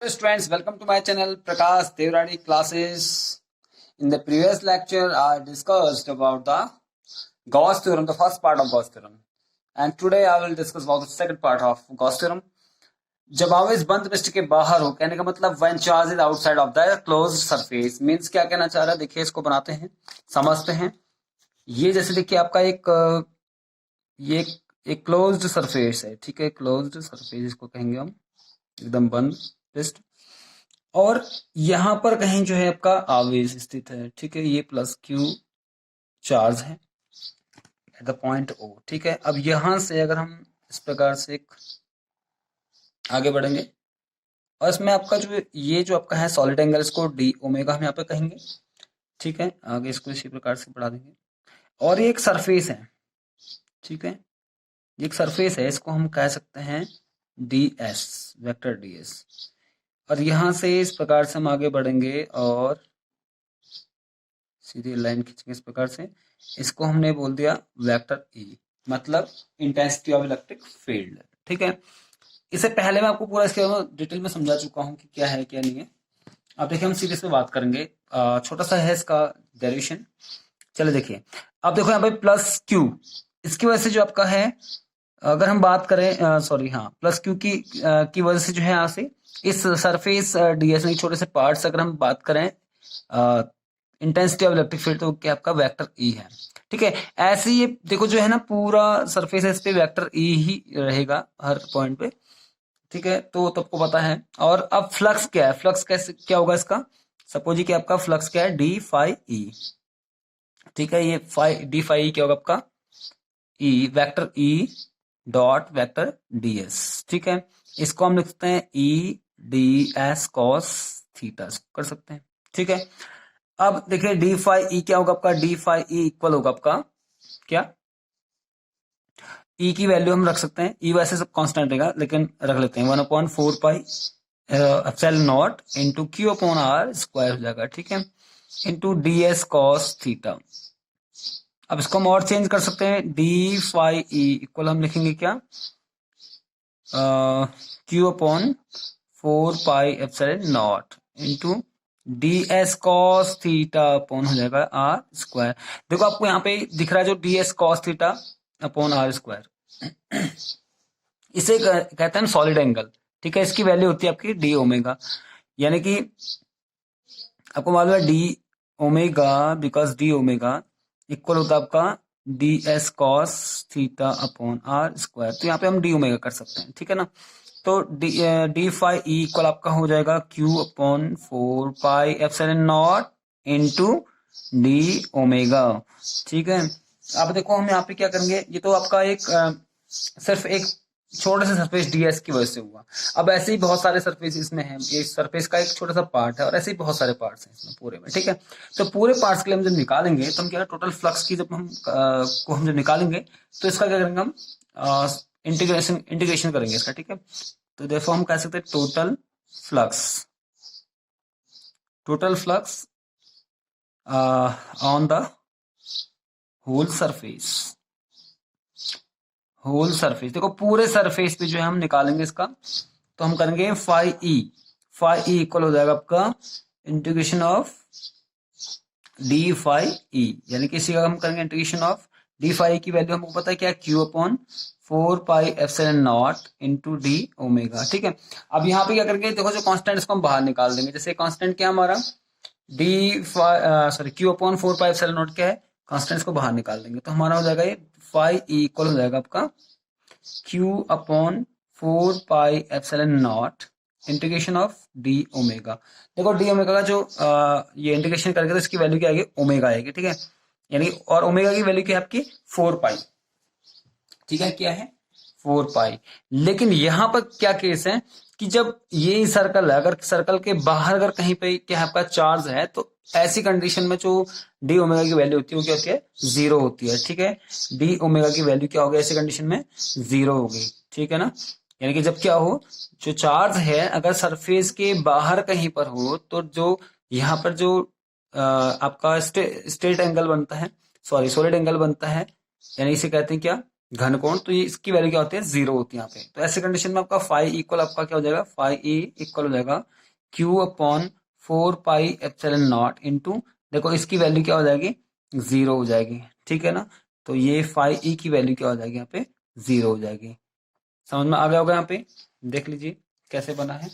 Students, welcome to my channel Prakash Devrani classes. In the previous lecture, I discussed about the Gauss theorem, the first part of Gauss theorem, and today I will discuss about the second part of Gauss theorem. जब आवेश बंद पृष्ठ के बाहर हो, कहने का मतलब when charge is outside of the closed surface means क्या कहना चाह रहा है, देखिए इसको बनाते हैं, समझते हैं। ये जैसे देखिए आपका एक क्लोज्ड सरफेस है, ठीक है, क्लोज्ड सरफेस इसको कहेंगे हम, एकदम बंद पृष्ठ, और यहां पर कहीं जो है आपका आवेश स्थित है, ठीक है, ये प्लस क्यू चार्ज है एट द पॉइंट ओ, ठीक है। अब यहां से अगर हम इस प्रकार से एक आगे बढ़ेंगे और इसमें आपका जो आपका है सॉलिड एंगल, इसको डी ओमेगा हम यहाँ पे कहेंगे, ठीक है। आगे इसको इसी प्रकार से बढ़ा देंगे और ये एक सरफेस है, ठीक है, ये एक सरफेस है, इसको हम कह सकते हैं D S, vector D S. और यहां से इस प्रकार से हम आगे बढ़ेंगे और सीधी लाइन खींचेंगे इस प्रकार से, इसको हमने बोल दिया वेक्टर ई, मतलब इंटेंसिटी ऑफ इलेक्ट्रिक फील्ड, ठीक है। इससे पहले मैं आपको पूरा इसके डिटेल में समझा चुका हूं कि क्या है क्या नहीं है। अब देखिए हम सीरीज पे बात करेंगे, छोटा सा है इसका डेरिवेशन। चलो देखिए, अब देखो यहाँ पे प्लस क्यू, इसकी वजह से जो आपका है, अगर हम बात करें प्लस क्यू की वजह से जो है यहाँ से इस सरफेस डीएस में छोटे से पार्ट्स अगर हम बात करें इंटेंसिटी ऑफ इलेक्ट्रिक फील्ड, तो क्या आपका वेक्टर ई है, ठीक है। ऐसे ये देखो जो है ना पूरा सरफेस है, इस पे वेक्टर ई ही रहेगा हर पॉइंट पे, ठीक है, तो आपको पता है। और अब फ्लक्स क्या है, फ्लक्स कैसे क्या होगा इसका, सपोज कि आपका फ्लक्स क्या है, डी फाई ई, ठीक है, ये डी फाई क्या होगा आपका, E vector E dot vector D S, ठीक है। इसको हम लिखते हैं E D s cos theta, कर सकते हैं, ठीक है। अब देखिए डी फाई ई क्या होगा आपका, डी फाई ई इक्वल होगा आपका क्या, ई की वैल्यू हम रख सकते हैं, ई वैसे सब कांस्टेंट रहेगा लेकिन रख लेते हैं 1/4 pi epsilon naught into q upon r square हो जाएगा, ठीक है, into d s cos theta. अब इसको हम और चेंज कर सकते हैं, डी फाई ई इक्वल हम लिखेंगे क्या, q upon 4 pi epsilon naught into d s cos theta upon हो जाएगा आर स्क्वायर। देखो आपको यहाँ पे दिख रहा है जो d s cos theta upon r square, इसे कहते हैं सॉलिड एंगल, ठीक है। इसकी वैल्यू होती है आपकी डी ओमेगा, यानी कि आपको मालूम है d omega, because d omega equal होता है आपका d s cos theta upon r square, तो यहाँ पे हम डी ओमेगा कर सकते हैं, ठीक है ना। तो डी फाई ई इक्वल आपका हो जाएगा Q upon 4 pi epsilon naught into d omega, ठीक है। अब देखो हम यहाँ पे क्या करेंगे, ये तो आपका एक सिर्फ एक छोटे से सरफेस डीएस की वजह से हुआ। अब ऐसे ही बहुत सारे सरफेस इसमें हैं, ये सरफेस का एक छोटा सा पार्ट है और ऐसे ही बहुत सारे पार्ट्स हैं इसमें पूरे में, ठीक है। तो पूरे पार्ट्स के लिए हम जब निकालेंगे तो हम क्या टोटल फ्लक्स की जब हम जब निकालेंगे तो इसका क्या करेंगे हम, इंटीग्रेशन करेंगे इसका, ठीक है। तो देखो हम कह सकते हैं total flux on the whole surface, देखो पूरे सरफेस पे जो है हम निकालेंगे इसका, तो हम करेंगे फाई ई इक्वल हो जाएगा आपका integration of d phi E, यानी कि इसी का हम करेंगे इंटीग्रेशन ऑफ डी फाई की वैल्यू हमको पता है क्या, q upon 4 pi epsilon naught into d omega, ठीक है। अब यहाँ पे क्या करेंगे, देखो जो कांस्टेंट इसको हम बाहर निकाल देंगे, जैसे कांस्टेंट क्या हमारा Q upon 4 pi epsilon not क्या है, कांस्टेंट को बाहर निकाल देंगे, तो हमारा हो जाएगा ये फाई ई इक्वल हो जाएगा आपका Q upon 4 pi epsilon not integration of D omega. देखो डी ओमेगा का जो ये इंटीग्रेशन करेंगे तो इसकी वैल्यू क्या आएगी, ओमेगा आएगी, ठीक है, यानी और ओमेगा की वैल्यू क्या है आपकी 4 पाई, ठीक है, क्या है 4 पाई। लेकिन यहां पर क्या केस है कि जब ये सर्कल है, अगर सर्कल के बाहर अगर कहीं पे क्या है आपका चार्ज है, तो ऐसी कंडीशन में जो डी ओमेगा की वैल्यू होती है वो क्या होती है, 0 होती है, ठीक है। डी ओमेगा की वैल्यू क्या होगी ऐसी कंडीशन में, 0 होगी, ठीक है ना। यानी कि जब क्या हो, जो चार्ज है अगर सरफेस के बाहर कहीं पर हो, तो जो यहाँ पर जो आपका स्ट्रेट एंगल बनता है, सॉलिड एंगल बनता है, यानी इसे कहते हैं क्या, घन कोण, तो ये इसकी वैल्यू क्या होती है, 0 होती है यहाँ पे। तो ऐसे कंडीशन में आपका फाई इक्वल आपका क्या हो जाएगा, फाई ई इक्वल हो जाएगा Q upon 4 pi epsilon naught into, देखो इसकी वैल्यू क्या हो जाएगी, 0 हो जाएगी, ठीक है ना। तो ये फाई ई की वैल्यू क्या हो जाएगी यहाँ पे, 0 हो जाएगी। समझ में आ गया होगा यहाँ पे, देख लीजिए कैसे बना है।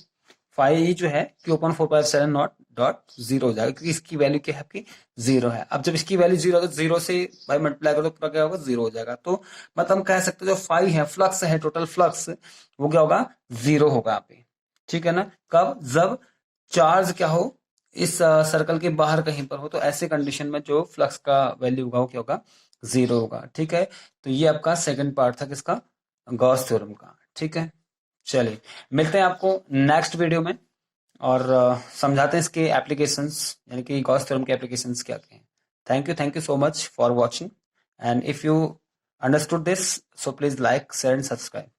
फाइव ई जो है Q open 4 pi epsilon not dot 0 हो जाएगा, क्योंकि इसकी वैल्यू क्या है आपकी, 0 है। अब जब इसकी वैल्यू 0 है तो 0 से भाई मल्टीप्लाई करो तो पूरा क्या होगा, 0 हो जाएगा। तो मतलब हम कह सकते हैं जो फाइव है फ्लक्स है, टोटल फ्लक्स वो क्या होगा, 0 होगा यहाँ पे, ठीक है ना। कब, जब चार्ज क्या हो, इस सर्कल के बाहर कहीं पर हो, तो ऐसे कंडीशन में जो फ्लक्स का वैल्यू होगा वो क्या होगा, 0 होगा, ठीक है। तो ये आपका सेकंड पार्ट था किसका, गॉस थ्योरम का, ठीक है। चलिए मिलते हैं आपको नेक्स्ट वीडियो में, और समझाते हैं इसके एप्लीकेशंस, यानी कि गॉस थ्योरम के एप्लीकेशंस क्या क्या हैं। Thank you so much for watching, and if you understood this, so please like share and subscribe.